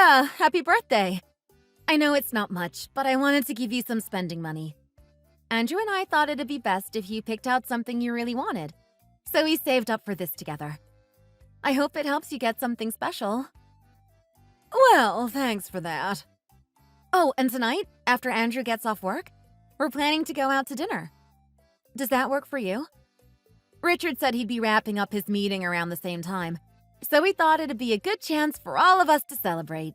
Linda, happy birthday! I know it's not much, but I wanted to give you some spending money. Andrew and I thought it'd be best if you picked out something you really wanted, so we saved up for this together. I hope it helps you get something special. Well, thanks for that. Oh, and tonight, after Andrew gets off work, we're planning to go out to dinner. Does that work for you? Richard said he'd be wrapping up his meeting around the same time, so we thought it'd be a good chance for all of us to celebrate.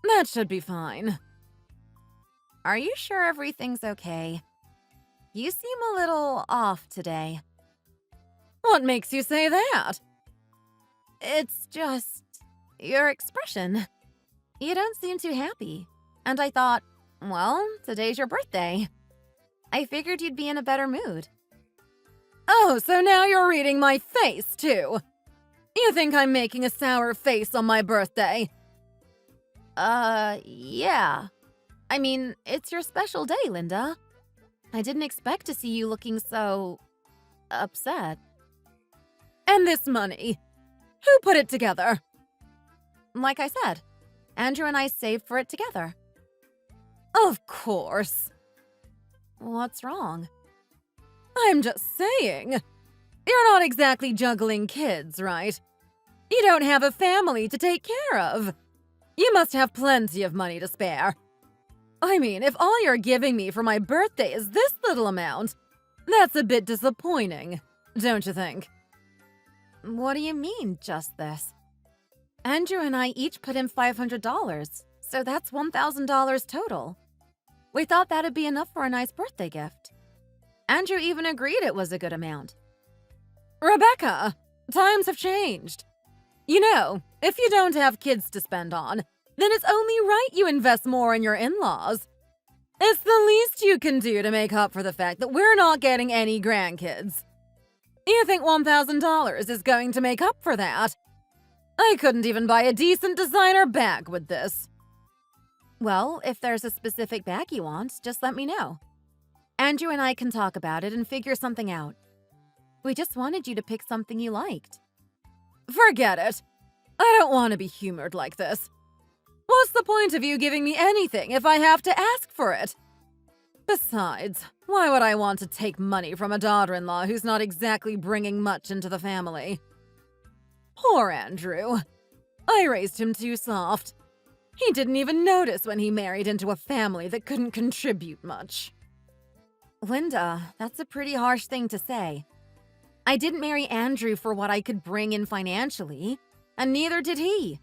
That should be fine. Are you sure everything's okay? You seem a little off today. What makes you say that? It's just your expression. You don't seem too happy. And I thought, well, today's your birthday. I figured you'd be in a better mood. Oh, so now you're reading my face, too. You think I'm making a sour face on my birthday? Yeah. I mean, it's your special day, Linda. I didn't expect to see you looking so upset. And this money? Who put it together? Like I said, Andrew and I saved for it together. Of course. What's wrong? I'm just saying. You're not exactly juggling kids, right? You don't have a family to take care of. You must have plenty of money to spare. I mean, if all you're giving me for my birthday is this little amount, that's a bit disappointing, don't you think? What do you mean, just this? Andrew and I each put in $500, so that's $1,000 total. We thought that'd be enough for a nice birthday gift. Andrew even agreed it was a good amount. Rebecca, times have changed. You know, if you don't have kids to spend on, then it's only right you invest more in your in-laws. It's the least you can do to make up for the fact that we're not getting any grandkids. You think $1,000 is going to make up for that? I couldn't even buy a decent designer bag with this. Well, if there's a specific bag you want, just let me know. Andrew and I can talk about it and figure something out. We just wanted you to pick something you liked. Forget it. I don't want to be humored like this. What's the point of you giving me anything if I have to ask for it? Besides, why would I want to take money from a daughter-in-law who's not exactly bringing much into the family? Poor Andrew. I raised him too soft. He didn't even notice when he married into a family that couldn't contribute much. Linda, that's a pretty harsh thing to say. I didn't marry Andrew for what I could bring in financially, and neither did he.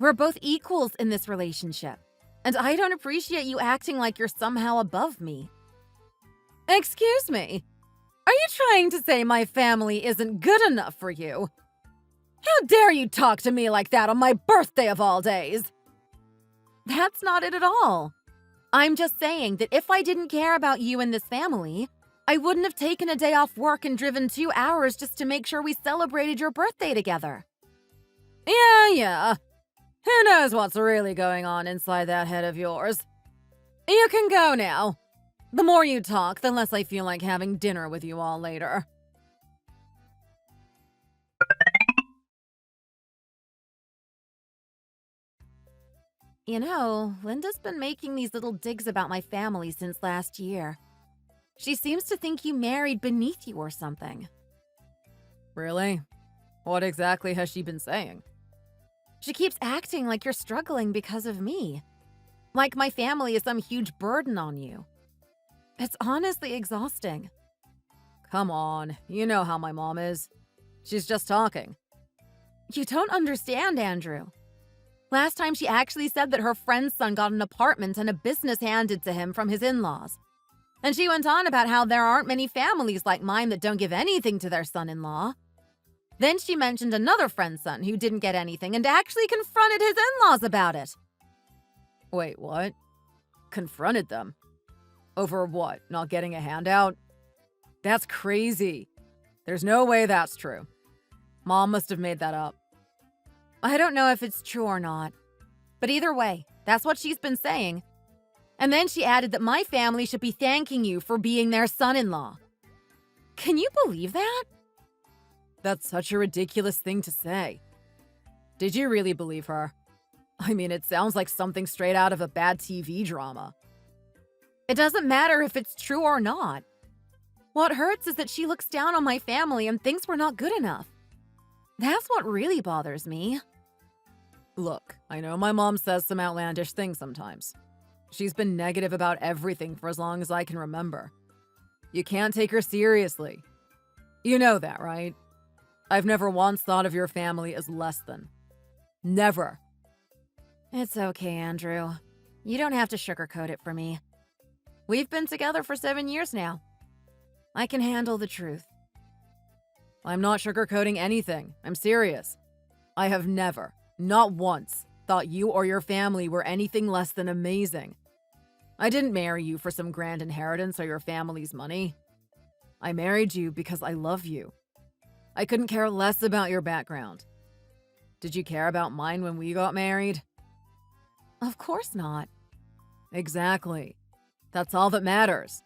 We're both equals in this relationship, and I don't appreciate you acting like you're somehow above me. Excuse me? Are you trying to say my family isn't good enough for you? How dare you talk to me like that on my birthday of all days? That's not it at all. I'm just saying that if I didn't care about you and this family, I wouldn't have taken a day off work and driven 2 hours just to make sure we celebrated your birthday together. Yeah. Who knows what's really going on inside that head of yours? You can go now. The more you talk, the less I feel like having dinner with you all later. You know, Linda's been making these little digs about my family since last year. She seems to think you married beneath you or something. Really? What exactly has she been saying? She keeps acting like you're struggling because of me. Like my family is some huge burden on you. It's honestly exhausting. Come on, you know how my mom is. She's just talking. You don't understand, Andrew. Last time she actually said that her friend's son got an apartment and a business handed to him from his in-laws. And she went on about how there aren't many families like mine that don't give anything to their son-in-law. Then she mentioned another friend's son who didn't get anything and actually confronted his in-laws about it. Wait, what? Confronted them? Over what? Not getting a handout? That's crazy. There's no way that's true. Mom must have made that up. I don't know if it's true or not. But either way, that's what she's been saying. And then she added that my family should be thanking you for being their son-in-law. Can you believe that? That's such a ridiculous thing to say. Did you really believe her? I mean, it sounds like something straight out of a bad TV drama. It doesn't matter if it's true or not. What hurts is that she looks down on my family and thinks we're not good enough. That's what really bothers me. Look, I know my mom says some outlandish things sometimes. She's been negative about everything for as long as I can remember. You can't take her seriously. You know that, right? I've never once thought of your family as less than. Never. It's okay, Andrew. You don't have to sugarcoat it for me. We've been together for 7 years now. I can handle the truth. I'm not sugarcoating anything. I'm serious. I have never, not once, thought you or your family were anything less than amazing. I didn't marry you for some grand inheritance or your family's money. I married you because I love you. I couldn't care less about your background. Did you care about mine when we got married? Of course not. Exactly. That's all that matters.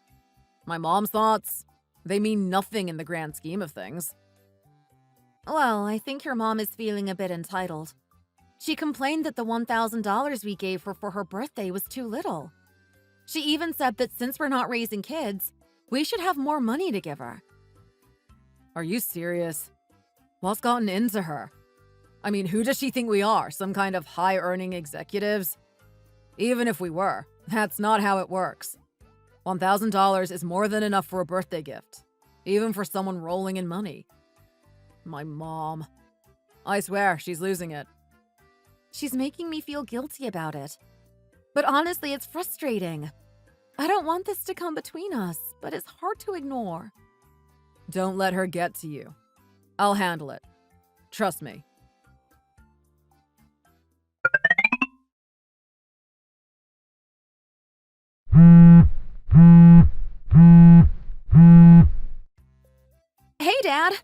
My mom's thoughts, they mean nothing in the grand scheme of things. Well, I think your mom is feeling a bit entitled. She complained that the $1,000 we gave her for her birthday was too little. She even said that since we're not raising kids, we should have more money to give her. Are you serious? What's gotten into her? I mean, who does she think we are? Some kind of high-earning executives? Even if we were, that's not how it works. $1,000 is more than enough for a birthday gift, even for someone rolling in money. My mom. I swear, she's losing it. She's making me feel guilty about it. But honestly, it's frustrating. I don't want this to come between us, but it's hard to ignore. Don't let her get to you. I'll handle it. Trust me. Hey, Dad.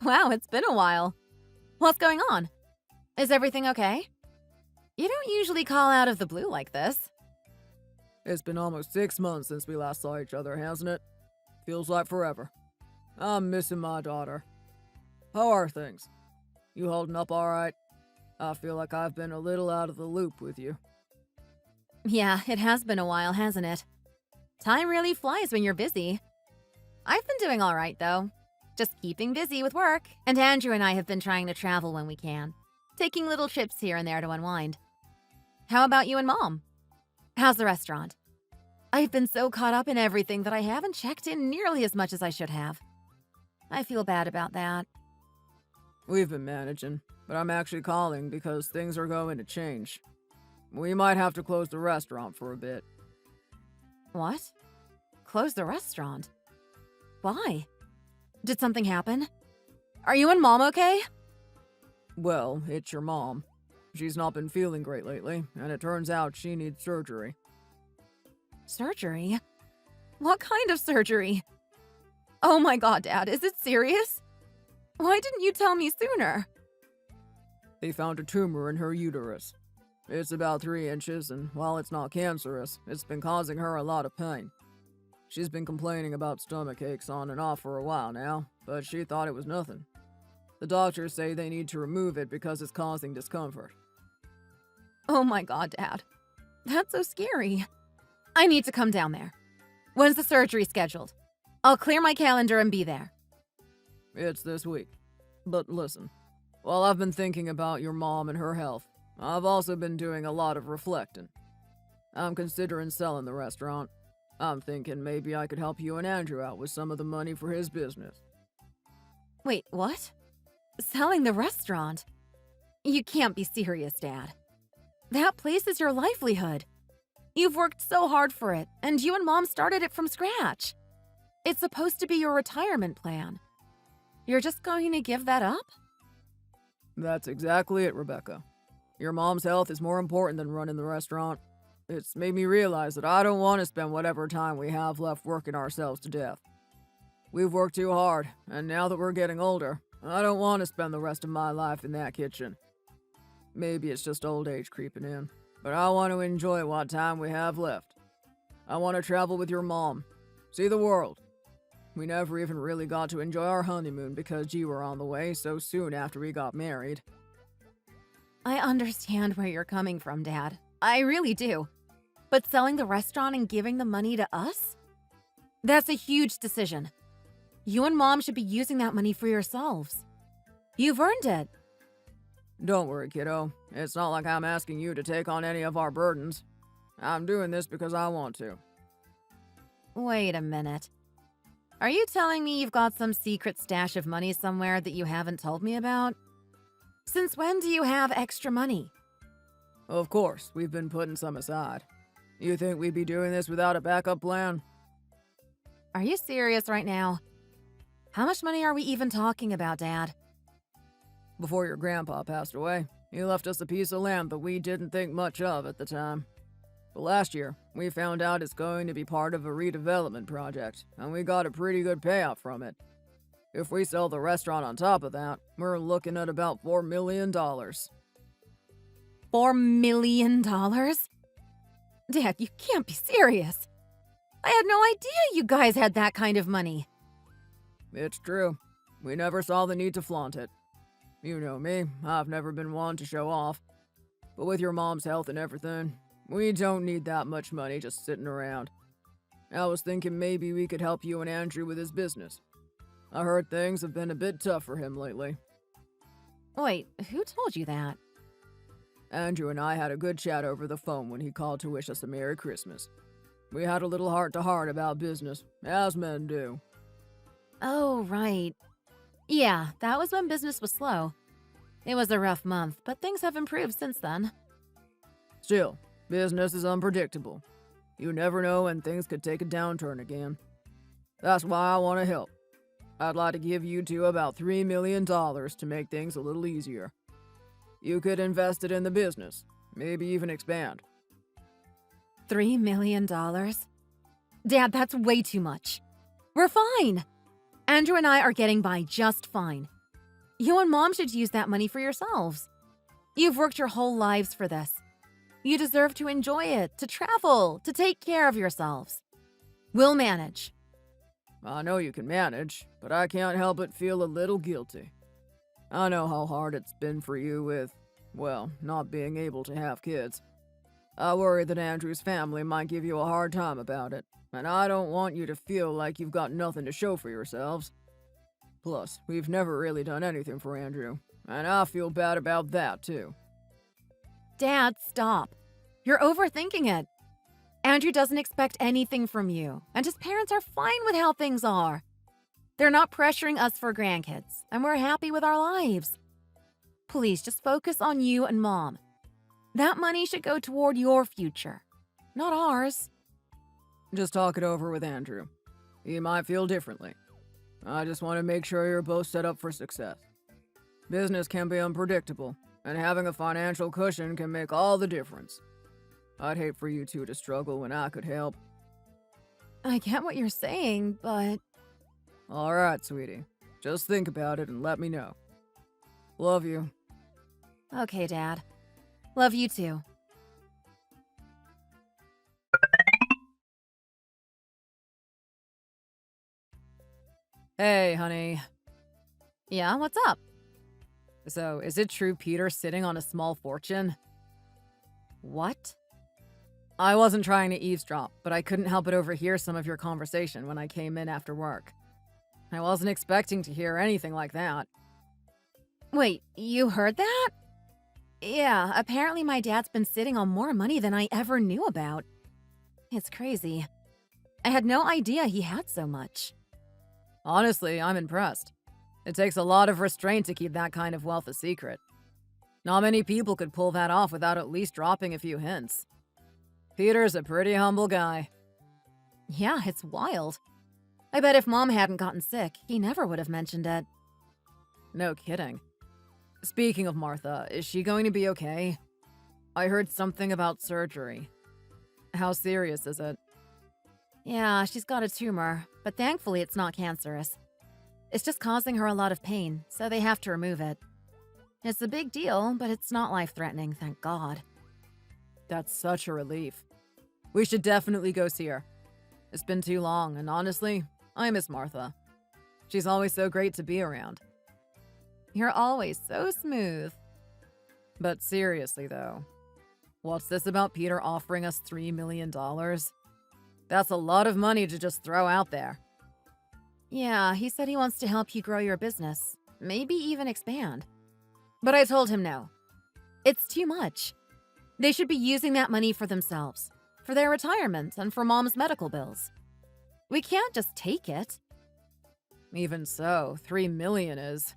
Wow, it's been a while. What's going on? Is everything okay? You don't usually call out of the blue like this. It's been almost 6 months since we last saw each other, hasn't it? Feels like forever. I'm missing my daughter. How are things? You holding up all right? I feel like I've been a little out of the loop with you. Yeah, it has been a while, hasn't it? Time really flies when you're busy. I've been doing all right, though. Just keeping busy with work. And Andrew and I have been trying to travel when we can. Taking little trips here and there to unwind. How about you and Mom? How's the restaurant? I've been so caught up in everything that I haven't checked in nearly as much as I should have. I feel bad about that. We've been managing, but I'm actually calling because things are going to change. We might have to close the restaurant for a bit. What? Close the restaurant? Why? Did something happen? Are you and Mom okay? Well, it's your mom. She's not been feeling great lately, and it turns out she needs surgery. Surgery? What kind of surgery? Oh my god, Dad, is it serious? Why didn't you tell me sooner? They found a tumor in her uterus. It's about 3 inches, and while it's not cancerous, it's been causing her a lot of pain. She's been complaining about stomach aches on and off for a while now, but she thought it was nothing. The doctors say they need to remove it because it's causing discomfort. Oh my god, Dad. That's so scary. I need to come down there. When's the surgery scheduled? I'll clear my calendar and be there. It's this week. But listen, while I've been thinking about your mom and her health, I've also been doing a lot of reflecting. I'm considering selling the restaurant. I'm thinking maybe I could help you and Andrew out with some of the money for his business. Wait, what? Selling the restaurant? You can't be serious, Dad. That place is your livelihood. You've worked so hard for it, and you and Mom started it from scratch. It's supposed to be your retirement plan. You're just going to give that up? That's exactly it, Rebecca. Your mom's health is more important than running the restaurant. It's made me realize that I don't want to spend whatever time we have left working ourselves to death. We've worked too hard, and now that we're getting older, I don't want to spend the rest of my life in that kitchen. Maybe it's just old age creeping in, but I want to enjoy what time we have left. I want to travel with your mom, see the world. We never even really got to enjoy our honeymoon because you were on the way so soon after we got married. I understand where you're coming from, Dad. I really do. But selling the restaurant and giving the money to us? That's a huge decision. You and Mom should be using that money for yourselves. You've earned it. Don't worry, kiddo. It's not like I'm asking you to take on any of our burdens. I'm doing this because I want to. Wait a minute. Are you telling me you've got some secret stash of money somewhere that you haven't told me about? Since when do you have extra money? Of course, we've been putting some aside. You think we'd be doing this without a backup plan? Are you serious right now? How much money are we even talking about, Dad? Before your grandpa passed away, he left us a piece of land that we didn't think much of at the time. But last year, we found out it's going to be part of a redevelopment project, and we got a pretty good payout from it. If we sell the restaurant on top of that, we're looking at about $4 million. $4 million? Dad, you can't be serious. I had no idea you guys had that kind of money. It's true. We never saw the need to flaunt it. You know me, I've never been one to show off. But with your mom's health and everything, we don't need that much money just sitting around. I was thinking maybe we could help you and Andrew with his business. I heard things have been a bit tough for him lately. Wait, who told you that? Andrew and I had a good chat over the phone when he called to wish us a Merry Christmas. We had a little heart-to-heart about business, as men do. Oh, right. Yeah, that was when business was slow. It was a rough month, but things have improved since then. Still, business is unpredictable. You never know when things could take a downturn again. That's why I want to help. I'd like to give you two about $3 million to make things a little easier. You could invest it in the business, maybe even expand. $3 million? Dad, that's way too much. We're fine. Andrew and I are getting by just fine. You and Mom should use that money for yourselves. You've worked your whole lives for this. You deserve to enjoy it, to travel, to take care of yourselves. We'll manage. I know you can manage, but I can't help but feel a little guilty. I know how hard it's been for you with, well, not being able to have kids. I worry that Andrew's family might give you a hard time about it, and I don't want you to feel like you've got nothing to show for yourselves. Plus, we've never really done anything for Andrew, and I feel bad about that, too. Dad, stop. You're overthinking it. Andrew doesn't expect anything from you, and his parents are fine with how things are. They're not pressuring us for grandkids, and we're happy with our lives. Please, just focus on you and Mom. That money should go toward your future, not ours. Just talk it over with Andrew. He might feel differently. I just want to make sure you're both set up for success. Business can be unpredictable, and having a financial cushion can make all the difference. I'd hate for you two to struggle when I could help. I get what you're saying, but... All right, sweetie. Just think about it and let me know. Love you. Okay, Dad. Love you too. Hey, honey. Yeah, what's up? So, is it true Peter's sitting on a small fortune? What? I wasn't trying to eavesdrop, but I couldn't help but overhear some of your conversation when I came in after work. I wasn't expecting to hear anything like that. Wait, you heard that? Yeah, apparently my dad's been sitting on more money than I ever knew about. It's crazy. I had no idea he had so much. Honestly, I'm impressed. It takes a lot of restraint to keep that kind of wealth a secret. Not many people could pull that off without at least dropping a few hints. Peter's a pretty humble guy. Yeah, it's wild. I bet if Mom hadn't gotten sick, he never would have mentioned it. No kidding. Speaking of Martha, is she going to be okay? I heard something about surgery. How serious is it? Yeah, she's got a tumor, but thankfully it's not cancerous. It's just causing her a lot of pain, so they have to remove it. It's a big deal, but it's not life-threatening, thank God. That's such a relief. We should definitely go see her. It's been too long, and honestly, I miss Martha. She's always so great to be around. You're always so smooth. But seriously, though, what's this about Peter offering us $3 million? That's a lot of money to just throw out there. Yeah, he said he wants to help you grow your business, maybe even expand. But I told him no. It's too much. They should be using that money for themselves, for their retirement, and for Mom's medical bills. We can't just take it. Even so, $3 million is,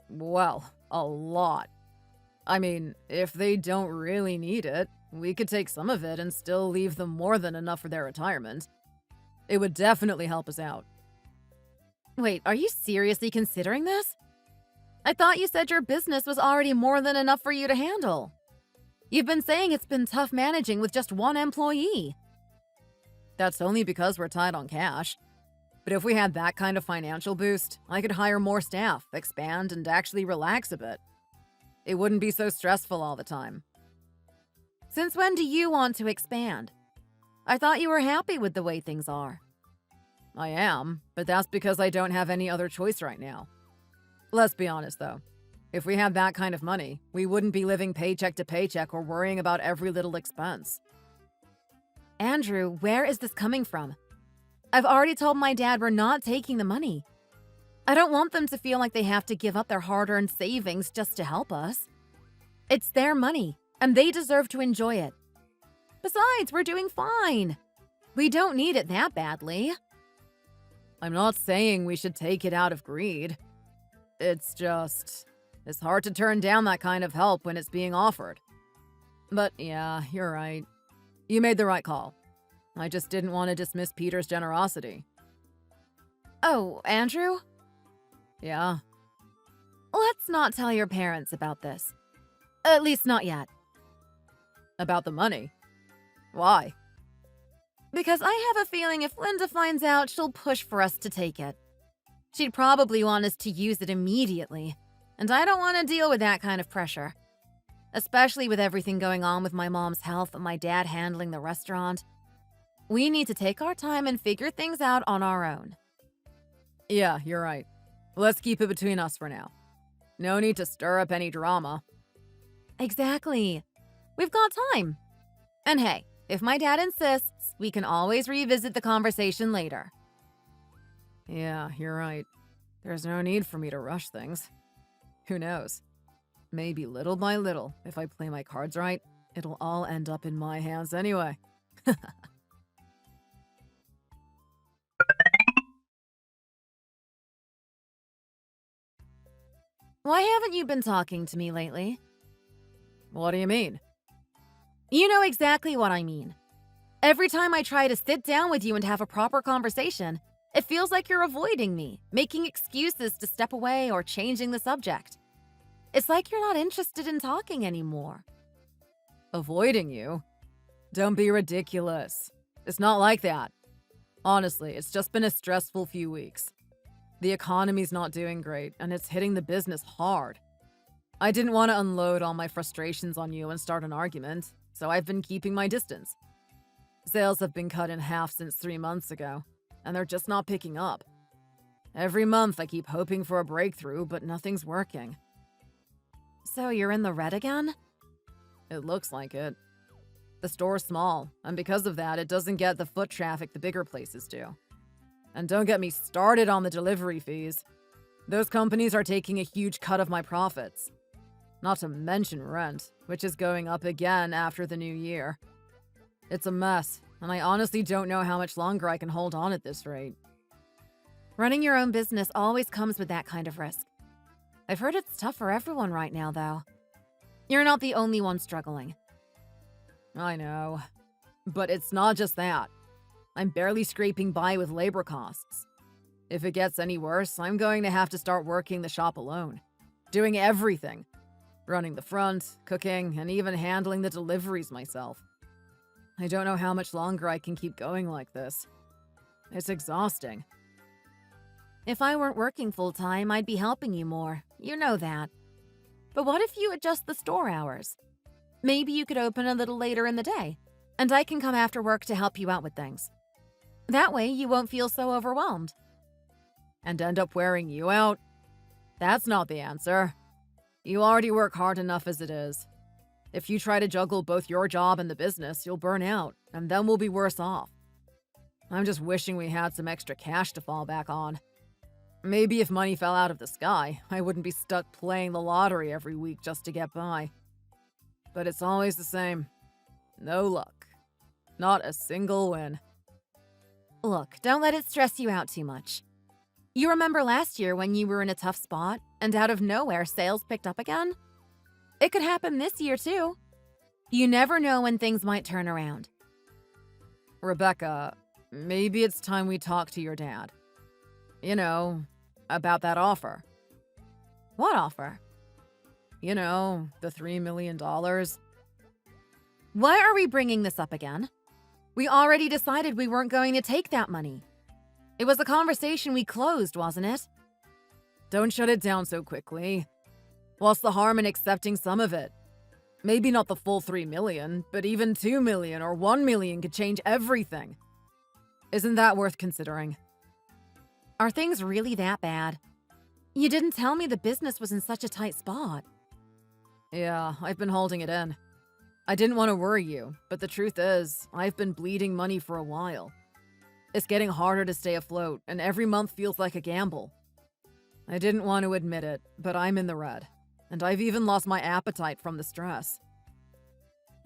well, a lot. I mean, if they don't really need it, we could take some of it and still leave them more than enough for their retirement. It would definitely help us out. Wait, are you seriously considering this? I thought you said your business was already more than enough for you to handle. You've been saying it's been tough managing with just one employee. That's only because we're tight on cash. But if we had that kind of financial boost, I could hire more staff, expand, and actually relax a bit. It wouldn't be so stressful all the time. Since when do you want to expand? I thought you were happy with the way things are. I am, but that's because I don't have any other choice right now. Let's be honest, though. If we had that kind of money, we wouldn't be living paycheck to paycheck or worrying about every little expense. Andrew, where is this coming from? I've already told my dad we're not taking the money. I don't want them to feel like they have to give up their hard-earned savings just to help us. It's their money, and they deserve to enjoy it. Besides, we're doing fine. We don't need it that badly. I'm not saying we should take it out of greed. It's hard to turn down that kind of help when it's being offered. But yeah, you're right. You made the right call. I just didn't want to dismiss Peter's generosity. Oh, Andrew? Yeah? Let's not tell your parents about this. At least not yet. About the money? Why? Because I have a feeling if Linda finds out, she'll push for us to take it. She'd probably want us to use it immediately, and I don't want to deal with that kind of pressure. Especially with everything going on with my mom's health and my dad handling the restaurant. We need to take our time and figure things out on our own. Yeah, you're right. Let's keep it between us for now. No need to stir up any drama. Exactly. We've got time. And hey, if my dad insists, we can always revisit the conversation later. Yeah, you're right. There's no need for me to rush things. Who knows? Maybe little by little, if I play my cards right, it'll all end up in my hands anyway. Why haven't you been talking to me lately? What do you mean? You know exactly what I mean. Every time I try to sit down with you and have a proper conversation, it feels like you're avoiding me, making excuses to step away or changing the subject. It's like you're not interested in talking anymore. Avoiding you? Don't be ridiculous. It's not like that. Honestly, it's just been a stressful few weeks. The economy's not doing great, and it's hitting the business hard. I didn't want to unload all my frustrations on you and start an argument, so I've been keeping my distance. Sales have been cut in half since 3 months ago, and they're just not picking up. Every month I keep hoping for a breakthrough, but nothing's working. So you're in the red again? It looks like it. The store's small, and because of that, it doesn't get the foot traffic the bigger places do. And don't get me started on the delivery fees. Those companies are taking a huge cut of my profits. Not to mention rent, which is going up again after the new year. It's a mess, and I honestly don't know how much longer I can hold on at this rate. Running your own business always comes with that kind of risk. I've heard it's tough for everyone right now, though. You're not the only one struggling. I know. But it's not just that. I'm barely scraping by with labor costs. If it gets any worse, I'm going to have to start working the shop alone. Doing everything. Running the front, cooking, and even handling the deliveries myself. I don't know how much longer I can keep going like this. It's exhausting. If I weren't working full-time, I'd be helping you more. You know that. But what if you adjust the store hours? Maybe you could open a little later in the day, and I can come after work to help you out with things. That way, you won't feel so overwhelmed. And end up wearing you out? That's not the answer. You already work hard enough as it is. If you try to juggle both your job and the business, you'll burn out, and then we'll be worse off. I'm just wishing we had some extra cash to fall back on. Maybe if money fell out of the sky, I wouldn't be stuck playing the lottery every week just to get by. But it's always the same. No luck. Not a single win. Look, don't let it stress you out too much. You remember last year when you were in a tough spot and out of nowhere sales picked up again? It could happen this year too. You never know when things might turn around. Rebecca, maybe it's time we talk to your dad. You know, about that offer. What offer? You know, the $3 million. Why are we bringing this up again? We already decided we weren't going to take that money. It was a conversation we closed, wasn't it? Don't shut it down so quickly. What's the harm in accepting some of it? Maybe not the full $3 million, but even $2 million or $1 million could change everything. Isn't that worth considering? Are things really that bad? You didn't tell me the business was in such a tight spot. Yeah, I've been holding it in. I didn't want to worry you, but the truth is, I've been bleeding money for a while. It's getting harder to stay afloat, and every month feels like a gamble. I didn't want to admit it, but I'm in the red, and I've even lost my appetite from the stress.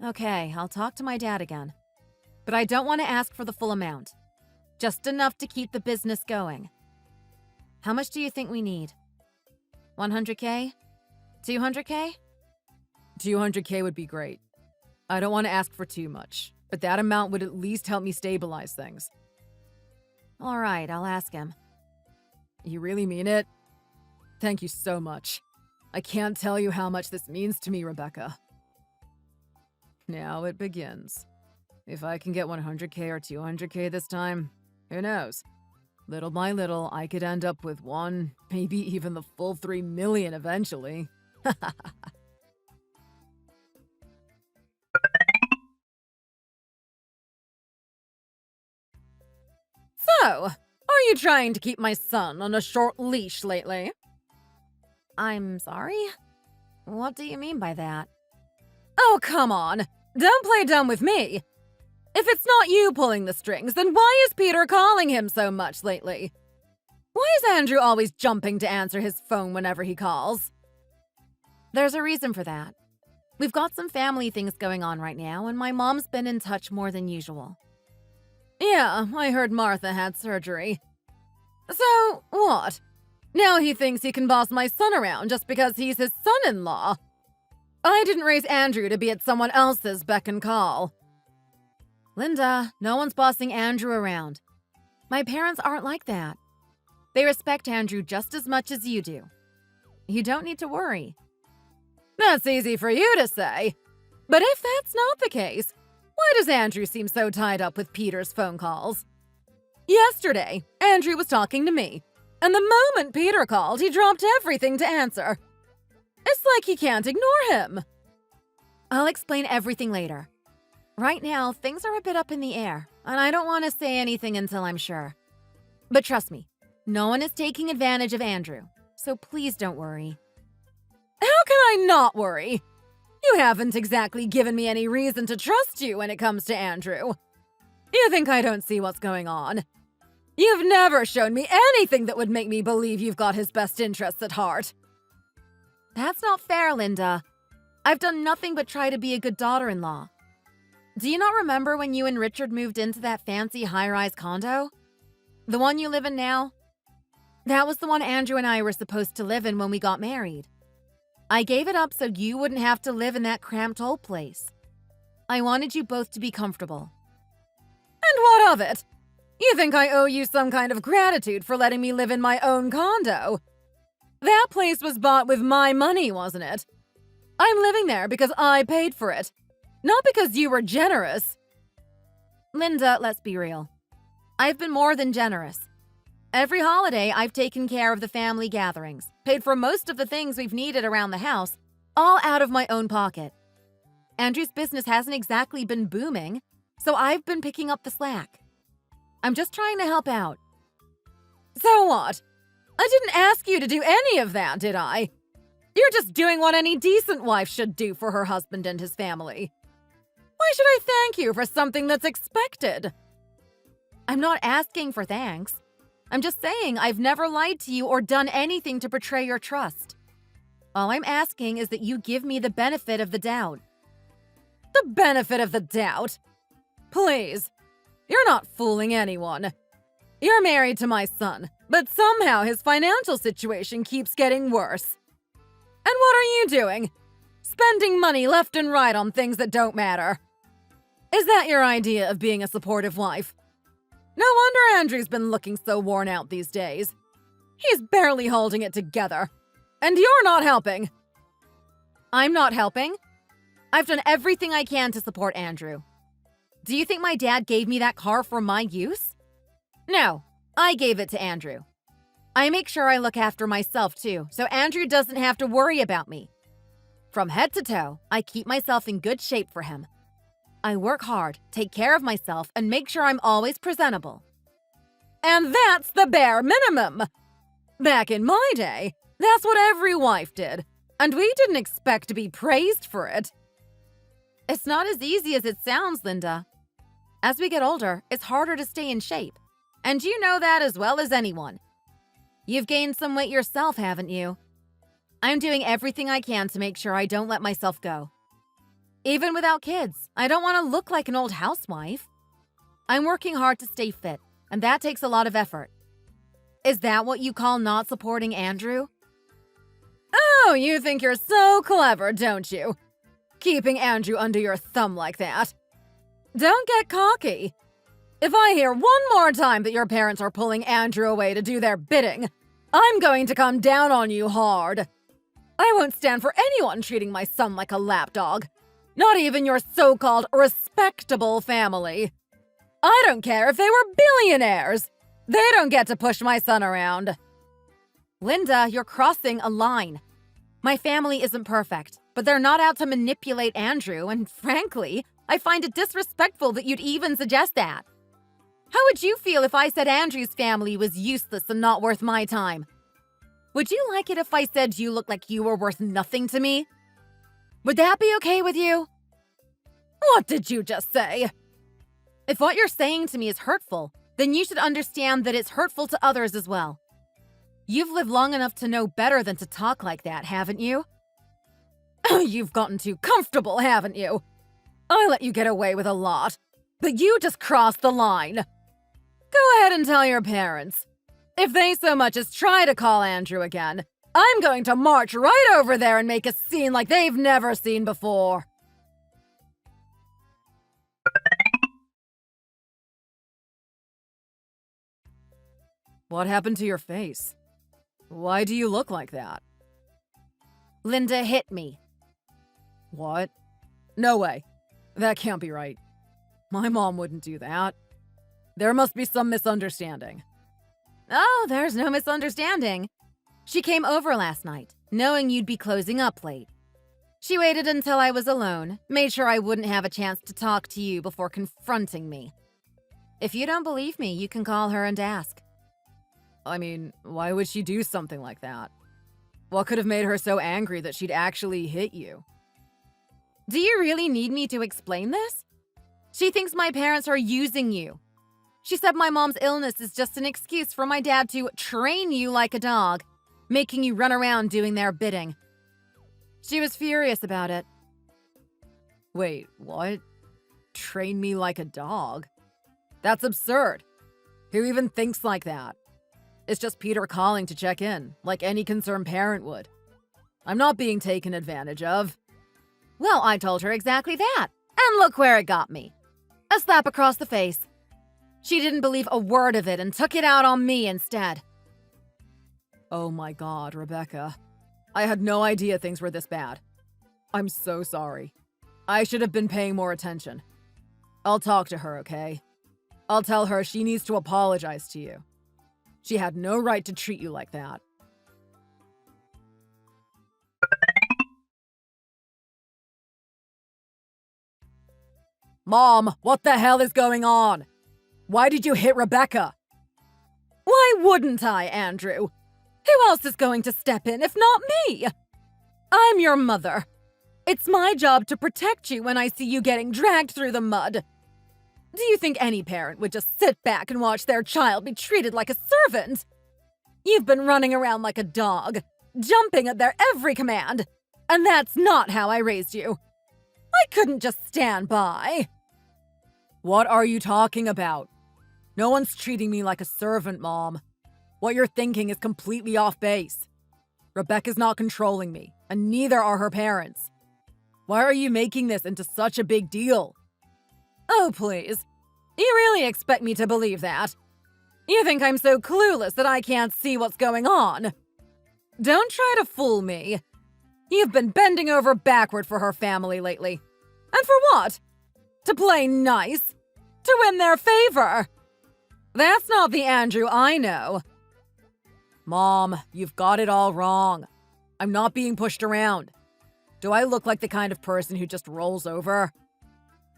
Okay, I'll talk to my dad again. But I don't want to ask for the full amount. Just enough to keep the business going. How much do you think we need? 100K? 200K? 200K would be great. I don't want to ask for too much, but that amount would at least help me stabilize things. All right, I'll ask him. You really mean it? Thank you so much. I can't tell you how much this means to me, Rebecca. Now it begins. If I can get 100K or 200K this time, who knows? Little by little, I could end up with one, maybe even the full $3 million eventually. So, are you trying to keep my son on a short leash lately? I'm sorry? What do you mean by that? Oh, come on! Don't play dumb with me! If it's not you pulling the strings, then why is Peter calling him so much lately? Why is Andrew always jumping to answer his phone whenever he calls? There's a reason for that. We've got some family things going on right now, and my mom's been in touch more than usual. Yeah, I heard Martha had surgery. So, what? Now he thinks he can boss my son around just because he's his son-in-law. I didn't raise Andrew to be at someone else's beck and call. Linda, no one's bossing Andrew around. My parents aren't like that. They respect Andrew just as much as you do. You don't need to worry. That's easy for you to say. But if that's not the case, why does Andrew seem so tied up with Peter's phone calls? Yesterday, Andrew was talking to me, and the moment Peter called, he dropped everything to answer. It's like he can't ignore him. I'll explain everything later. Right now, things are a bit up in the air, and I don't want to say anything until I'm sure. But trust me, no one is taking advantage of Andrew, so please don't worry. How can I not worry? You haven't exactly given me any reason to trust you when it comes to Andrew. You think I don't see what's going on? You've never shown me anything that would make me believe you've got his best interests at heart. That's not fair, Linda. I've done nothing but try to be a good daughter-in-law. Do you not remember when you and Richard moved into that fancy high-rise condo? The one you live in now? That was the one Andrew and I were supposed to live in when we got married. I gave it up so you wouldn't have to live in that cramped old place. I wanted you both to be comfortable. And what of it? You think I owe you some kind of gratitude for letting me live in my own condo? That place was bought with my money, wasn't it? I'm living there because I paid for it, not because you were generous. Linda, let's be real. I've been more than generous. Every holiday, I've taken care of the family gatherings, paid for most of the things we've needed around the house, all out of my own pocket. Andrew's business hasn't exactly been booming, so I've been picking up the slack. I'm just trying to help out. So what? I didn't ask you to do any of that, did I? You're just doing what any decent wife should do for her husband and his family. Why should I thank you for something that's expected? I'm not asking for thanks. I'm just saying I've never lied to you or done anything to betray your trust. All I'm asking is that you give me the benefit of the doubt. The benefit of the doubt? Please. You're not fooling anyone. You're married to my son, but somehow his financial situation keeps getting worse. And what are you doing? Spending money left and right on things that don't matter. Is that your idea of being a supportive wife? No wonder Andrew's been looking so worn out these days. He's barely holding it together. And you're not helping. I'm not helping? I've done everything I can to support Andrew. Do you think my dad gave me that car for my use? No, I gave it to Andrew. I make sure I look after myself too, so Andrew doesn't have to worry about me. From head to toe, I keep myself in good shape for him. I work hard, take care of myself, and make sure I'm always presentable. And that's the bare minimum! Back in my day, that's what every wife did, and we didn't expect to be praised for it. It's not as easy as it sounds, Linda. As we get older, it's harder to stay in shape, and you know that as well as anyone. You've gained some weight yourself, haven't you? I'm doing everything I can to make sure I don't let myself go. Even without kids, I don't want to look like an old housewife. I'm working hard to stay fit, and that takes a lot of effort. Is that what you call not supporting Andrew? Oh, you think you're so clever, don't you? Keeping Andrew under your thumb like that. Don't get cocky. If I hear one more time that your parents are pulling Andrew away to do their bidding, I'm going to come down on you hard. I won't stand for anyone treating my son like a lapdog. Not even your so-called respectable family. I don't care if they were billionaires. They don't get to push my son around. Linda, you're crossing a line. My family isn't perfect, but they're not out to manipulate Andrew, and frankly, I find it disrespectful that you'd even suggest that. How would you feel if I said Andrew's family was useless and not worth my time? Would you like it if I said you looked like you were worth nothing to me? Would that be okay with you? What did you just say? If what you're saying to me is hurtful, then you should understand that it's hurtful to others as well. You've lived long enough to know better than to talk like that, haven't you? You've gotten too comfortable, haven't you? I let you get away with a lot, but you just crossed the line. Go ahead and tell your parents. If they so much as try to call Andrew again, I'm going to march right over there and make a scene like they've never seen before. What happened to your face? Why do you look like that? Linda hit me. What? No way. That can't be right. My mom wouldn't do that. There must be some misunderstanding. Oh, there's no misunderstanding. She came over last night, knowing you'd be closing up late. She waited until I was alone, made sure I wouldn't have a chance to talk to you before confronting me. If you don't believe me, you can call her and ask. I mean, why would she do something like that? What could have made her so angry that she'd actually hit you? Do you really need me to explain this? She thinks my parents are using you. She said my mom's illness is just an excuse for my dad to train you like a dog, making you run around doing their bidding. She was furious about it. Wait, what? Train me like a dog? That's absurd. Who even thinks like that? It's just Peter calling to check in, like any concerned parent would. I'm not being taken advantage of. Well, I told her exactly that, and look where it got me. A slap across the face. She didn't believe a word of it and took it out on me instead. Oh my God, Rebecca. I had no idea things were this bad. I'm so sorry. I should have been paying more attention. I'll talk to her, okay? I'll tell her she needs to apologize to you. She had no right to treat you like that. Mom, what the hell is going on? Why did you hit Rebecca? Why wouldn't I, Andrew? Who else is going to step in if not me? I'm your mother. It's my job to protect you when I see you getting dragged through the mud. Do you think any parent would just sit back and watch their child be treated like a servant? You've been running around like a dog, jumping at their every command, and that's not how I raised you. I couldn't just stand by. What are you talking about? No one's treating me like a servant, Mom. What you're thinking is completely off base. Rebecca's not controlling me, and neither are her parents. Why are you making this into such a big deal? Oh, please. You really expect me to believe that? You think I'm so clueless that I can't see what's going on? Don't try to fool me. You've been bending over backward for her family lately. And for what? To play nice? To win their favor? That's not the Andrew I know. Mom, you've got it all wrong. I'm not being pushed around. Do I look like the kind of person who just rolls over?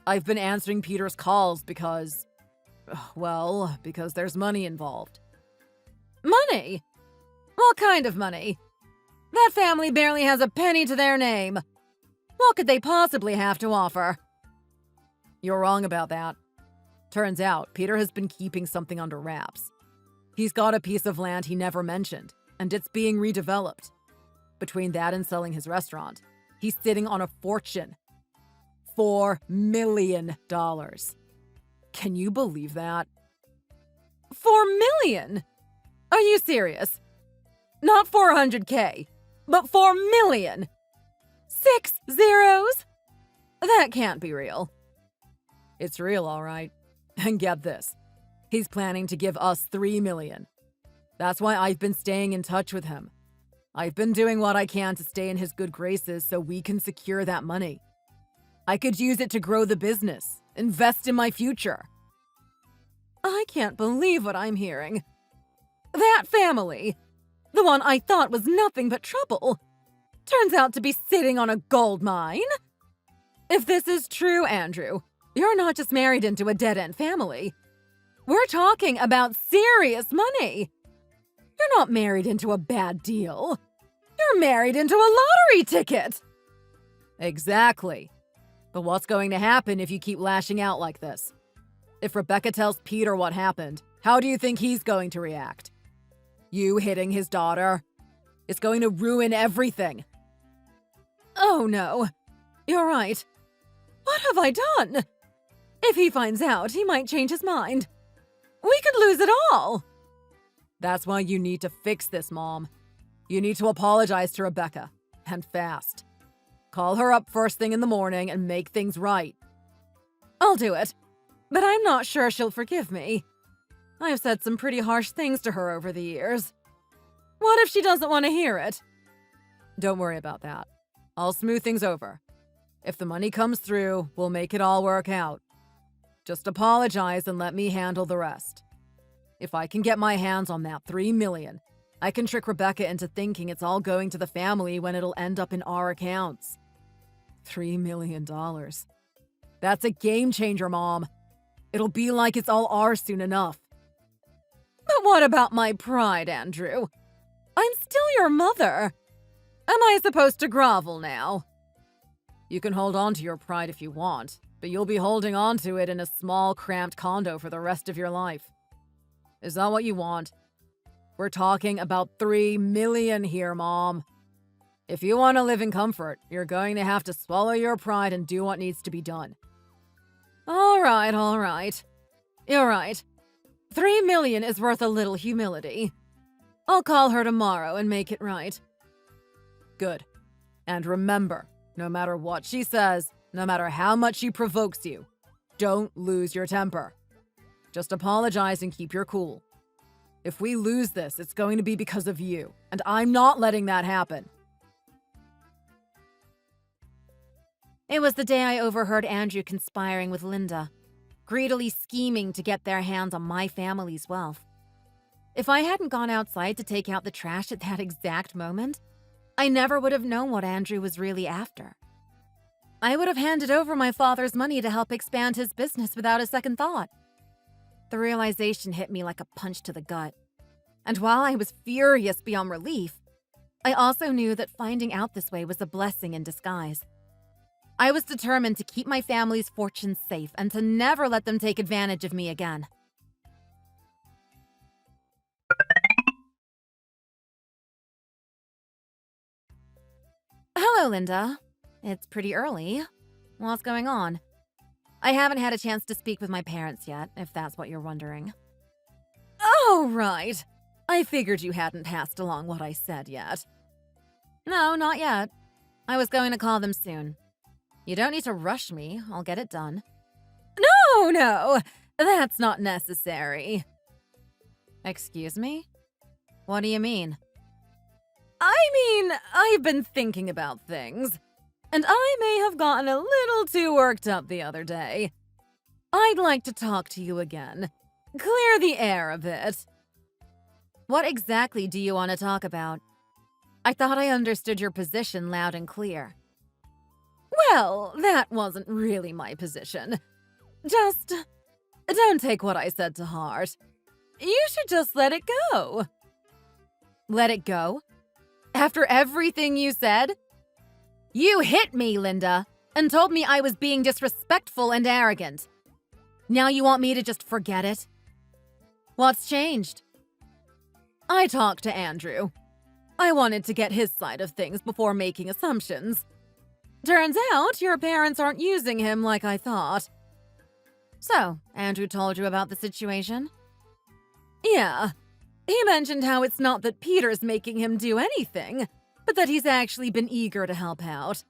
I've been answering Peter's calls because there's money involved. Money? What kind of money? That family barely has a penny to their name. What could they possibly have to offer? You're wrong about that. Turns out, Peter has been keeping something under wraps. He's got a piece of land he never mentioned, and it's being redeveloped. Between that and selling his restaurant, he's sitting on a fortune. $4 million. Can you believe that? 4 million? Are you serious? Not 400K, but 4 million. 6 zeros? That can't be real. It's real, all right. And get this. He's planning to give us $3 million. That's why I've been staying in touch with him. I've been doing what I can to stay in his good graces so we can secure that money. I could use it to grow the business, invest in my future. I can't believe what I'm hearing. That family, the one I thought was nothing but trouble, turns out to be sitting on a gold mine? If this is true, Andrew, you're not just married into a dead-end family. We're talking about serious money. You're not married into a bad deal. You're married into a lottery ticket. Exactly. But what's going to happen if you keep lashing out like this? If Rebecca tells Peter what happened, how do you think he's going to react? You hitting his daughter? It's going to ruin everything. Oh no, you're right. What have I done? If he finds out, he might change his mind. We could lose it all. That's why you need to fix this, Mom. You need to apologize to Rebecca, and fast. Call her up first thing in the morning and make things right. I'll do it, but I'm not sure she'll forgive me. I've said some pretty harsh things to her over the years. What if she doesn't want to hear it? Don't worry about that. I'll smooth things over. If the money comes through, we'll make it all work out. Just apologize and let me handle the rest. If I can get my hands on that $3 million, I can trick Rebecca into thinking it's all going to the family when it'll end up in our accounts. $3 million. That's a game changer, Mom. It'll be like it's all ours soon enough. But what about my pride, Andrew? I'm still your mother. Am I supposed to grovel now? You can hold on to your pride if you want, but you'll be holding on to it in a small, cramped condo for the rest of your life. Is that what you want? We're talking about $3 million here, Mom. If you want to live in comfort, you're going to have to swallow your pride and do what needs to be done. All right. You're right. $3 million is worth a little humility. I'll call her tomorrow and make it right. Good. And remember, no matter what she says, no matter how much she provokes you, don't lose your temper. Just apologize and keep your cool. If we lose this, it's going to be because of you, and I'm not letting that happen. It was the day I overheard Andrew conspiring with Linda, greedily scheming to get their hands on my family's wealth. If I hadn't gone outside to take out the trash at that exact moment, I never would have known what Andrew was really after. I would have handed over my father's money to help expand his business without a second thought. The realization hit me like a punch to the gut. And while I was furious beyond relief, I also knew that finding out this way was a blessing in disguise. I was determined to keep my family's fortunes safe and to never let them take advantage of me again. Hello, Linda. It's pretty early. What's going on? I haven't had a chance to speak with my parents yet, if that's what you're wondering. Oh, right. I figured you hadn't passed along what I said yet. No, not yet. I was going to call them soon. You don't need to rush me. I'll get it done. No, that's not necessary. Excuse me? What do you mean? I've been thinking about things, and I may have gotten a little too worked up the other day. I'd like to talk to you again. Clear the air a bit. What exactly do you want to talk about? I thought I understood your position loud and clear. Well, that wasn't really my position. Just don't take what I said to heart. You should just let it go. Let it go? After everything you said? You hit me, Linda, and told me I was being disrespectful and arrogant. Now you want me to just forget it? What's changed? I talked to Andrew. I wanted to get his side of things before making assumptions. Turns out your parents aren't using him like I thought. So, Andrew told you about the situation? Yeah. He mentioned how it's not that Peter's making him do anything, but that he's actually been eager to help out.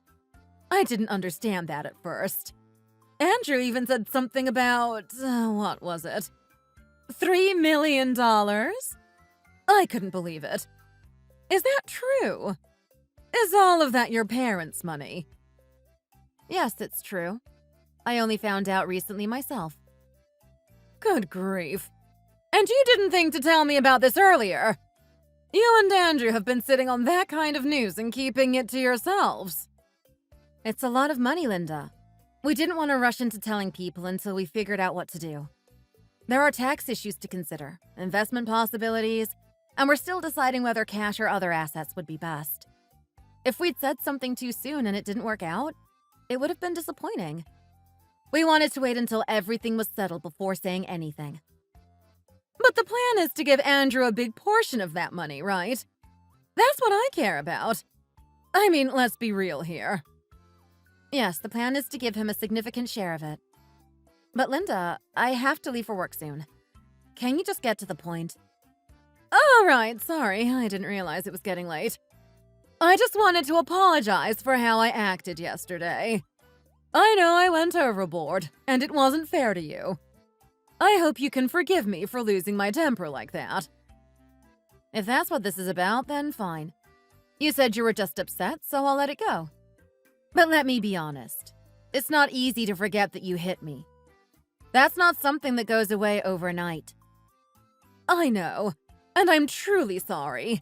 I didn't understand that at first. Andrew even said something about, what was it? $3 million? I couldn't believe it. Is that true? Is all of that your parents' money? Yes, it's true. I only found out recently myself. Good grief. And you didn't think to tell me about this earlier. You and Andrew have been sitting on that kind of news and keeping it to yourselves. It's a lot of money, Linda. We didn't want to rush into telling people until we figured out what to do. There are tax issues to consider, investment possibilities, and we're still deciding whether cash or other assets would be best. If we'd said something too soon and it didn't work out, it would have been disappointing. We wanted to wait until everything was settled before saying anything. But the plan is to give Andrew a big portion of that money, right? That's what I care about. I mean, let's be real here. Yes, the plan is to give him a significant share of it. But Linda, I have to leave for work soon. Can you just get to the point? All right, sorry, I didn't realize it was getting late. I just wanted to apologize for how I acted yesterday. I know I went overboard, and it wasn't fair to you. I hope you can forgive me for losing my temper like that. If that's what this is about, then fine. You said you were just upset, so I'll let it go. But let me be honest. It's not easy to forget that you hit me. That's not something that goes away overnight. I know, and I'm truly sorry.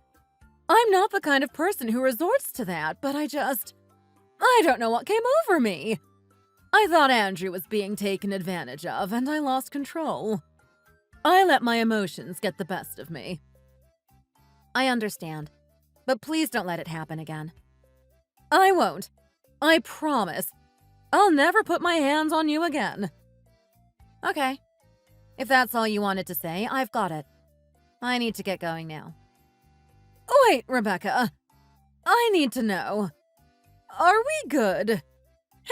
I'm not the kind of person who resorts to that, but I don't know what came over me. I thought Andrew was being taken advantage of, and I lost control. I let my emotions get the best of me. I understand, but please don't let it happen again. I won't. I promise. I'll never put my hands on you again. Okay. If that's all you wanted to say, I've got it. I need to get going now. Wait, Rebecca. I need to know. Are we good?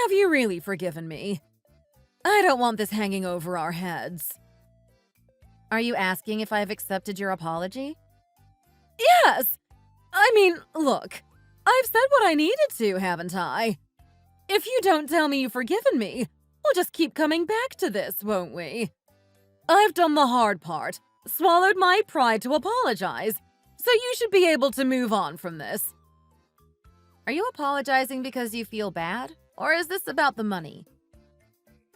Have you really forgiven me? I don't want this hanging over our heads. Are you asking if I've accepted your apology? Yes! I mean, look, I've said what I needed to, haven't I? If you don't tell me you've forgiven me, we'll just keep coming back to this, won't we? I've done the hard part, swallowed my pride to apologize, so you should be able to move on from this. Are you apologizing because you feel bad? Or is this about the money?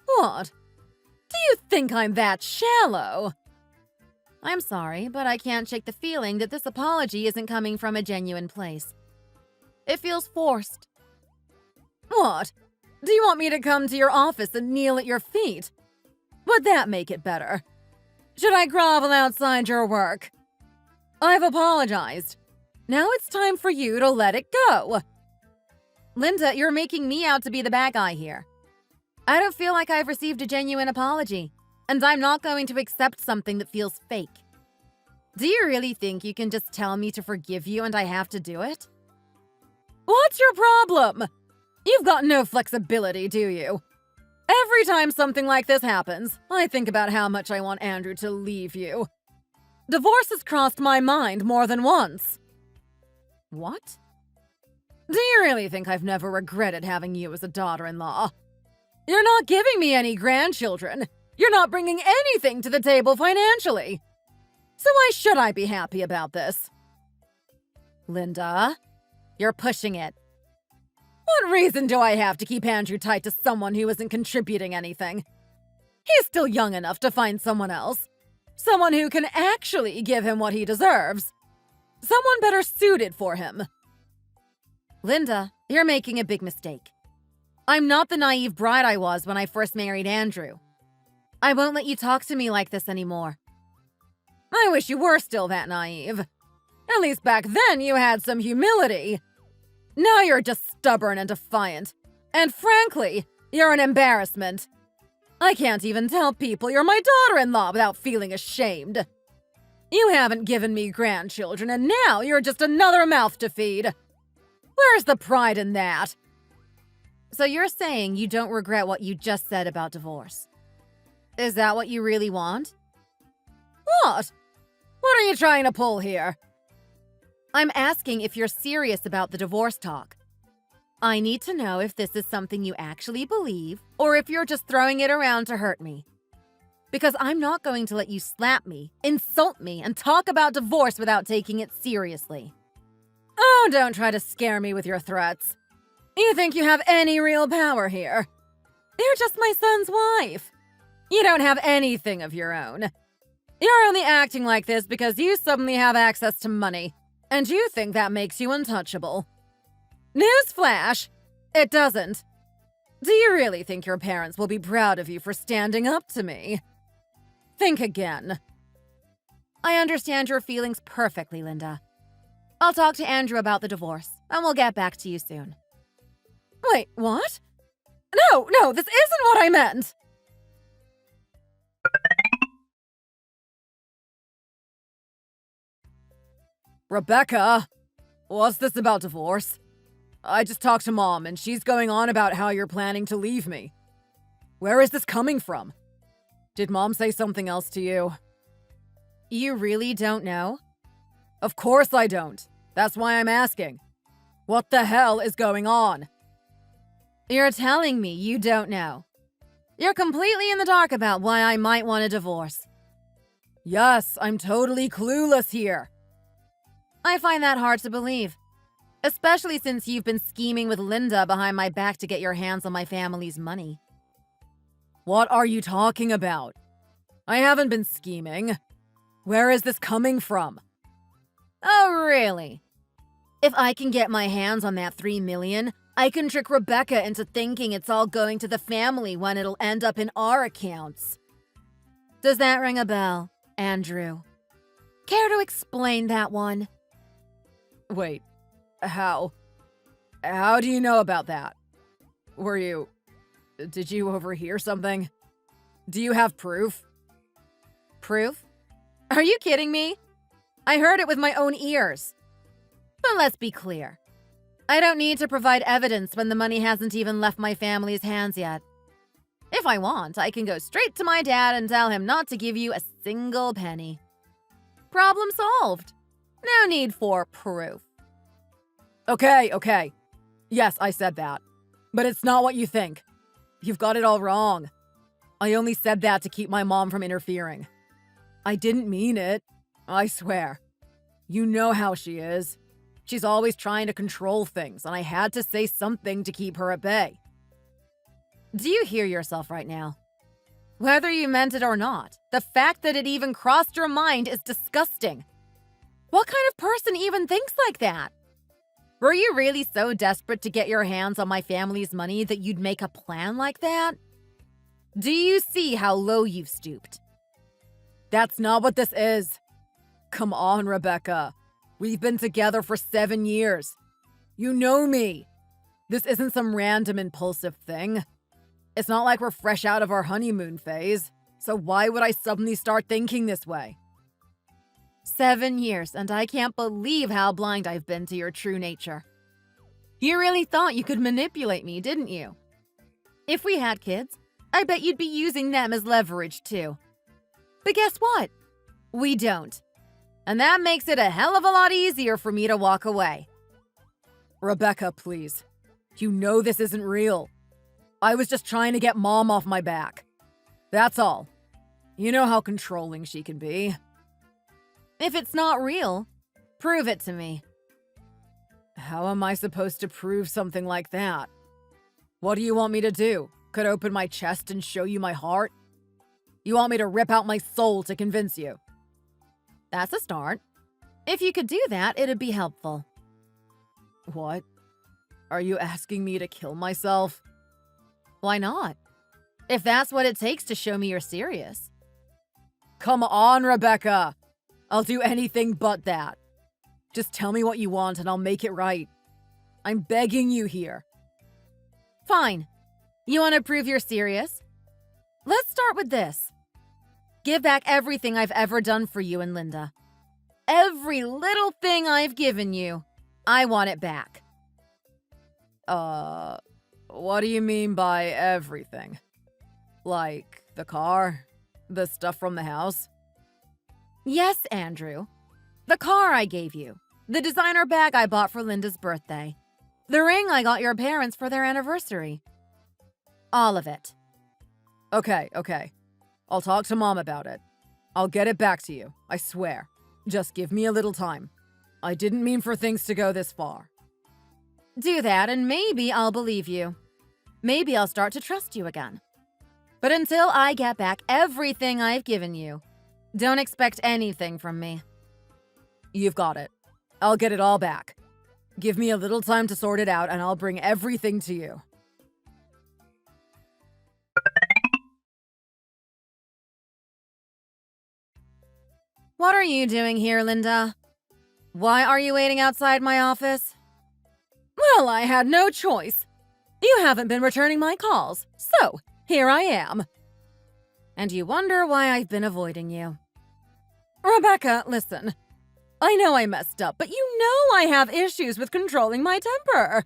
What? Do you think I'm that shallow? I'm sorry, but I can't shake the feeling that this apology isn't coming from a genuine place. It feels forced. What? Do you want me to come to your office and kneel at your feet? Would that make it better? Should I grovel outside your work? I've apologized. Now it's time for you to let it go. Linda, you're making me out to be the bad guy here. I don't feel like I've received a genuine apology, and I'm not going to accept something that feels fake. Do you really think you can just tell me to forgive you and I have to do it? What's your problem? You've got no flexibility, do you? Every time something like this happens, I think about how much I want Andrew to leave you. Divorce has crossed my mind more than once. What? Do you really think I've never regretted having you as a daughter-in-law? You're not giving me any grandchildren. You're not bringing anything to the table financially. So why should I be happy about this? Linda, you're pushing it. What reason do I have to keep Andrew tight to someone who isn't contributing anything? He's still young enough to find someone else. Someone who can actually give him what he deserves. Someone better suited for him. Linda, you're making a big mistake. I'm not the naive bride I was when I first married Andrew. I won't let you talk to me like this anymore. I wish you were still that naive. At least back then you had some humility. Now you're just stubborn and defiant. And frankly, you're an embarrassment. I can't even tell people you're my daughter-in-law without feeling ashamed. You haven't given me grandchildren, and now you're just another mouth to feed. Where's the pride in that? So you're saying you don't regret what you just said about divorce? Is that what you really want? What? What are you trying to pull here? I'm asking if you're serious about the divorce talk. I need to know if this is something you actually believe, or if you're just throwing it around to hurt me. Because I'm not going to let you slap me, insult me, and talk about divorce without taking it seriously. Oh, don't try to scare me with your threats. You think you have any real power here? You're just my son's wife. You don't have anything of your own. You're only acting like this because you suddenly have access to money, and you think that makes you untouchable. Newsflash! It doesn't. Do you really think your parents will be proud of you for standing up to me? Think again. I understand your feelings perfectly, Linda. I'll talk to Andrew about the divorce, and we'll get back to you soon. Wait, what? No, this isn't what I meant! Rebecca, what's this about divorce? I just talked to Mom, and she's going on about how you're planning to leave me. Where is this coming from? Did Mom say something else to you? You really don't know? Of course I don't. That's why I'm asking. What the hell is going on? You're telling me you don't know. You're completely in the dark about why I might want a divorce. Yes, I'm totally clueless here. I find that hard to believe. Especially since you've been scheming with Linda behind my back to get your hands on my family's money. What are you talking about? I haven't been scheming. Where is this coming from? Oh, really? If I can get my hands on that $3 million, I can trick Rebecca into thinking it's all going to the family when it'll end up in our accounts. Does that ring a bell, Andrew? Care to explain that one? Wait, how? How do you know about that? Did you overhear something? Do you have proof? Proof? Are you kidding me? I heard it with my own ears. But let's be clear. I don't need to provide evidence when the money hasn't even left my family's hands yet. If I want, I can go straight to my dad and tell him not to give you a single penny. Problem solved. No need for proof. Okay. Yes, I said that. But it's not what you think. You've got it all wrong. I only said that to keep my mom from interfering. I didn't mean it. I swear. You know how she is. She's always trying to control things, and I had to say something to keep her at bay. Do you hear yourself right now? Whether you meant it or not, the fact that it even crossed your mind is disgusting. What kind of person even thinks like that? Were you really so desperate to get your hands on my family's money that you'd make a plan like that? Do you see how low you've stooped? That's not what this is. Come on, Rebecca. We've been together for 7 years. You know me. This isn't some random impulsive thing. It's not like we're fresh out of our honeymoon phase, so why would I suddenly start thinking this way? 7 years, and I can't believe how blind I've been to your true nature. You really thought you could manipulate me, didn't you? If we had kids, I bet you'd be using them as leverage too. But guess what? We don't. And that makes it a hell of a lot easier for me to walk away. Rebecca, please. You know this isn't real. I was just trying to get Mom off my back. That's all. You know how controlling she can be. If it's not real, prove it to me. How am I supposed to prove something like that? What do you want me to do? Could open my chest and show you my heart? You want me to rip out my soul to convince you? That's a start. If you could do that, it'd be helpful. What? Are you asking me to kill myself? Why not? If that's what it takes to show me you're serious. Come on, Rebecca. I'll do anything but that. Just tell me what you want and I'll make it right. I'm begging you here. Fine. You want to prove you're serious? Let's start with this. Give back everything I've ever done for you and Linda. Every little thing I've given you, I want it back. What do you mean by everything? Like the car? The stuff from the house? Yes, Andrew. The car I gave you. The designer bag I bought for Linda's birthday. The ring I got your parents for their anniversary. All of it. Okay. I'll talk to Mom about it. I'll get it back to you, I swear. Just give me a little time. I didn't mean for things to go this far. Do that and maybe I'll believe you. Maybe I'll start to trust you again. But until I get back everything I've given you, don't expect anything from me. You've got it. I'll get it all back. Give me a little time to sort it out and I'll bring everything to you. What are you doing here, Linda? Why are you waiting outside my office? Well, I had no choice. You haven't been returning my calls, so here I am. And you wonder why I've been avoiding you. Rebecca, listen. I know I messed up, but you know I have issues with controlling my temper.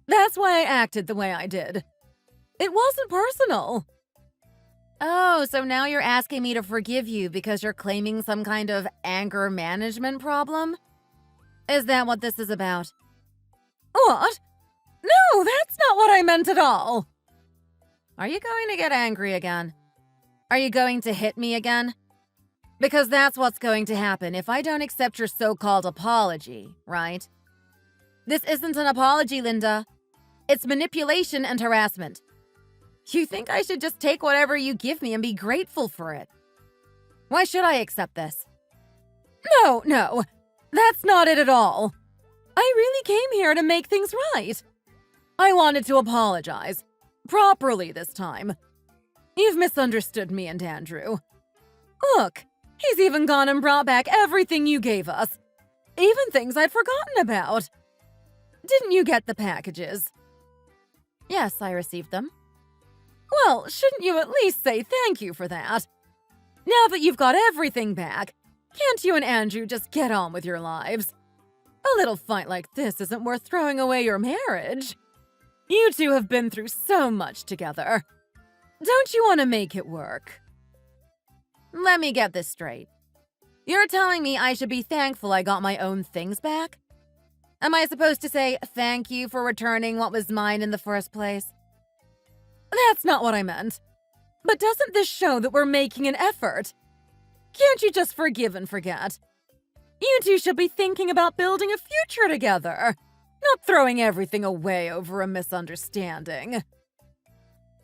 That's why I acted the way I did. It wasn't personal. Oh, so now you're asking me to forgive you because you're claiming some kind of anger management problem? Is that what this is about? What? No, that's not what I meant at all. Are you going to get angry again? Are you going to hit me again? Because that's what's going to happen if I don't accept your so-called apology, right? This isn't an apology, Linda. It's manipulation and harassment. You think I should just take whatever you give me and be grateful for it? Why should I accept this? No, that's not it at all. I really came here to make things right. I wanted to apologize. Properly this time. You've misunderstood me and Andrew. Look, he's even gone and brought back everything you gave us. Even things I'd forgotten about. Didn't you get the packages? Yes, I received them. Well, shouldn't you at least say thank you for that? Now that you've got everything back, can't you and Andrew just get on with your lives? A little fight like this isn't worth throwing away your marriage. You two have been through so much together. Don't you want to make it work? Let me get this straight. You're telling me I should be thankful I got my own things back? Am I supposed to say thank you for returning what was mine in the first place? That's not what I meant. But doesn't this show that we're making an effort? Can't you just forgive and forget? You two should be thinking about building a future together, not throwing everything away over a misunderstanding.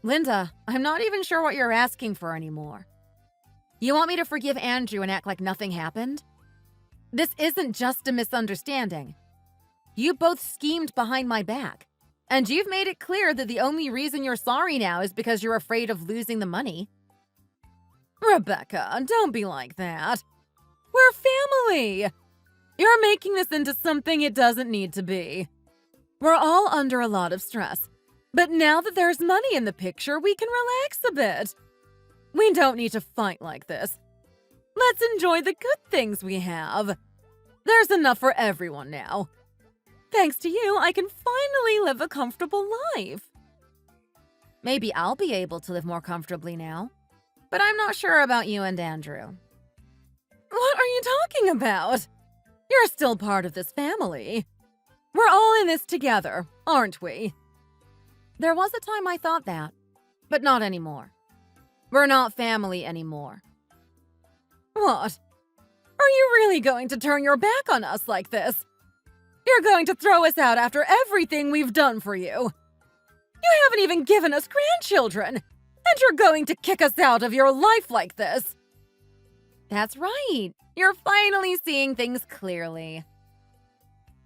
Linda, I'm not even sure what you're asking for anymore. You want me to forgive Andrew and act like nothing happened? This isn't just a misunderstanding. You both schemed behind my back. And you've made it clear that the only reason you're sorry now is because you're afraid of losing the money. Rebecca, don't be like that. We're family. You're making this into something it doesn't need to be. We're all under a lot of stress, but now that there's money in the picture, we can relax a bit. We don't need to fight like this. Let's enjoy the good things we have. There's enough for everyone now. Thanks to you, I can finally live a comfortable life. Maybe I'll be able to live more comfortably now, but I'm not sure about you and Andrew. What are you talking about? You're still part of this family. We're all in this together, aren't we? There was a time I thought that, but not anymore. We're not family anymore. What? Are you really going to turn your back on us like this? You're going to throw us out after everything we've done for you. You haven't even given us grandchildren, and you're going to kick us out of your life like this. That's right. You're finally seeing things clearly.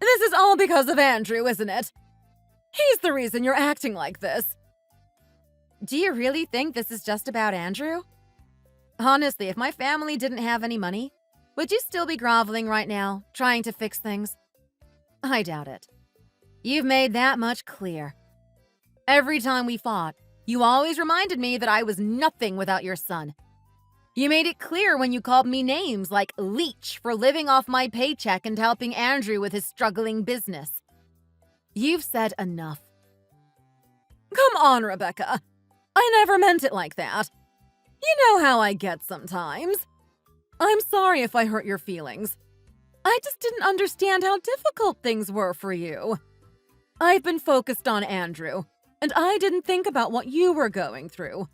This is all because of Andrew, isn't it? He's the reason you're acting like this. Do you really think this is just about Andrew? Honestly, if my family didn't have any money, would you still be groveling right now, trying to fix things? I doubt it. You've made that much clear. Every time we fought, you always reminded me that I was nothing without your son. You made it clear when you called me names like leech for living off my paycheck and helping Andrew with his struggling business. You've said enough. Come on, Rebecca. I never meant it like that. You know how I get sometimes. I'm sorry if I hurt your feelings. I just didn't understand how difficult things were for you. I've been focused on Andrew, and I didn't think about what you were going through.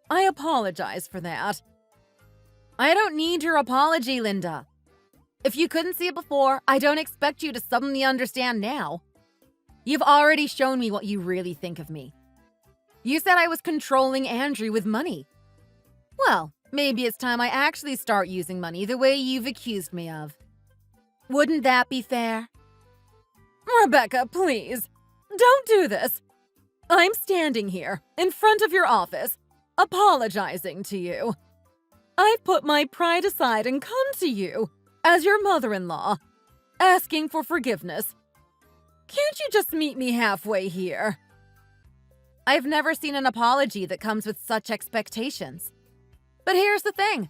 I apologize for that. I don't need your apology, Linda. If you couldn't see it before, I don't expect you to suddenly understand now. You've already shown me what you really think of me. You said I was controlling Andrew with money. Well, maybe it's time I actually start using money the way you've accused me of. Wouldn't that be fair? Rebecca, please, don't do this. I'm standing here, in front of your office, apologizing to you. I've put my pride aside and come to you, as your mother-in-law, asking for forgiveness. Can't you just meet me halfway here? I've never seen an apology that comes with such expectations. But here's the thing.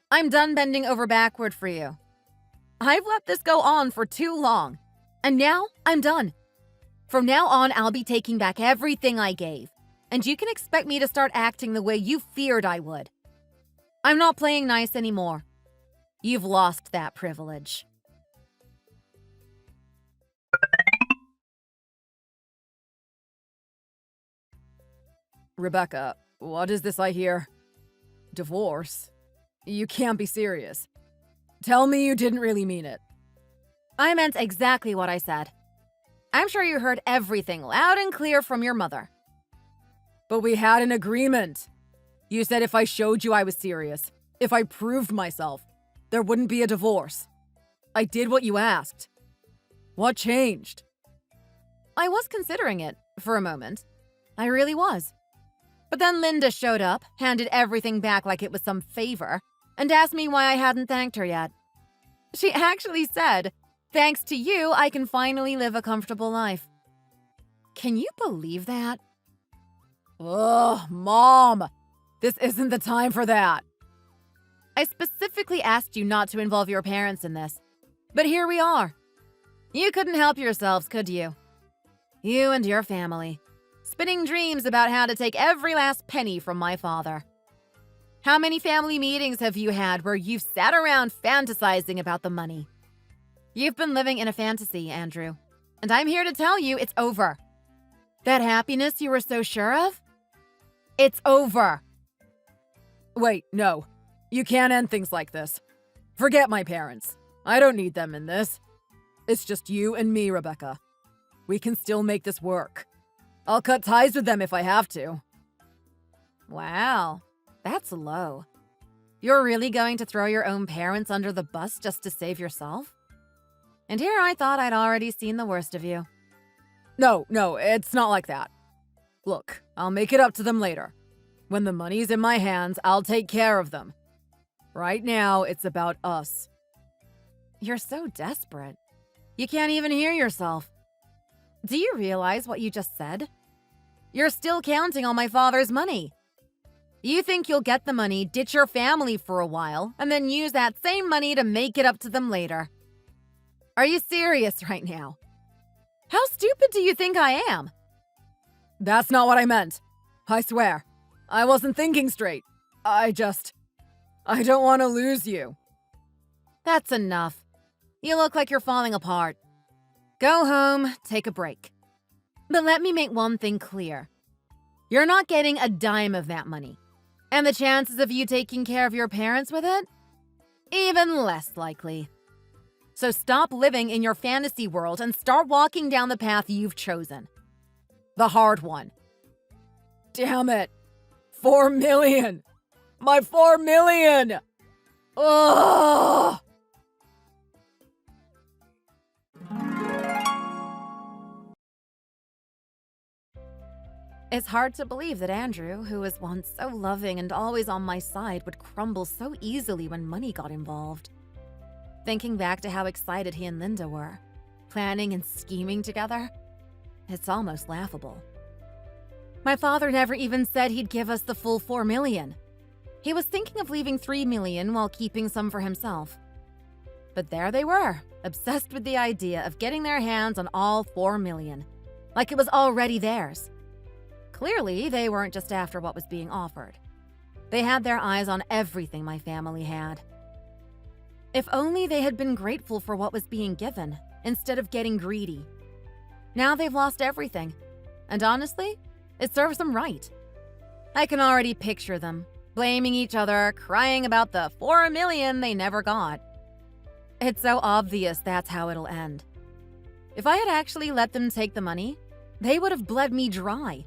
I'm done bending over backward for you. I've let this go on for too long, and now I'm done. From now on, I'll be taking back everything I gave, and you can expect me to start acting the way you feared I would. I'm not playing nice anymore. You've lost that privilege. Rebecca, what is this I hear? Divorce? You can't be serious. Tell me you didn't really mean it. I meant exactly what I said. I'm sure you heard everything loud and clear from your mother. But we had an agreement. You said if I showed you I was serious, if I proved myself, there wouldn't be a divorce. I did what you asked. What changed? I was considering it for a moment. I really was. But then Linda showed up, handed everything back like it was some favor, and asked me why I hadn't thanked her yet. She actually said, "Thanks to you, I can finally live a comfortable life." Can you believe that? Ugh, Mom! This isn't the time for that. I specifically asked you not to involve your parents in this. But here we are. You couldn't help yourselves, could you? You and your family. Spinning dreams about how to take every last penny from my father. How many family meetings have you had where you've sat around fantasizing about the money? You've been living in a fantasy, Andrew. And I'm here to tell you it's over. That happiness you were so sure of? It's over. Wait, no. You can't end things like this. Forget my parents. I don't need them in this. It's just you and me, Rebecca. We can still make this work. I'll cut ties with them if I have to. Wow, that's low. You're really going to throw your own parents under the bus just to save yourself? And here I thought I'd already seen the worst of you. No, it's not like that. Look, I'll make it up to them later. When the money's in my hands, I'll take care of them. Right now, it's about us. You're so desperate. You can't even hear yourself. Do you realize what you just said? You're still counting on my father's money. You think you'll get the money, ditch your family for a while, and then use that same money to make it up to them later. Are you serious right now? How stupid do you think I am? That's not what I meant. I swear. I wasn't thinking straight. I don't want to lose you. That's enough. You look like you're falling apart. Go home, take a break. But let me make one thing clear. You're not getting a dime of that money. And the chances of you taking care of your parents with it? Even less likely. So stop living in your fantasy world and start walking down the path you've chosen. The hard one. Damn it. 4 million. My 4 million. Ugh. It's hard to believe that Andrew, who was once so loving and always on my side, would crumble so easily when money got involved. Thinking back to how excited he and Linda were, planning and scheming together, it's almost laughable. My father never even said he'd give us the full 4 million. He was thinking of leaving 3 million while keeping some for himself. But there they were, obsessed with the idea of getting their hands on all 4 million, like it was already theirs. Clearly, they weren't just after what was being offered. They had their eyes on everything my family had. If only they had been grateful for what was being given, instead of getting greedy. Now they've lost everything, and honestly, it serves them right. I can already picture them, blaming each other, crying about the 4 million they never got. It's so obvious that's how it'll end. If I had actually let them take the money, they would have bled me dry,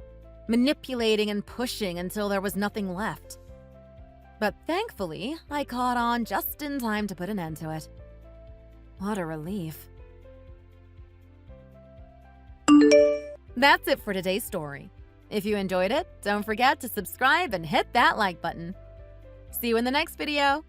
manipulating and pushing until there was nothing left. But thankfully, I caught on just in time to put an end to it. What a relief. That's it for today's story. If you enjoyed it, don't forget to subscribe and hit that like button. See you in the next video.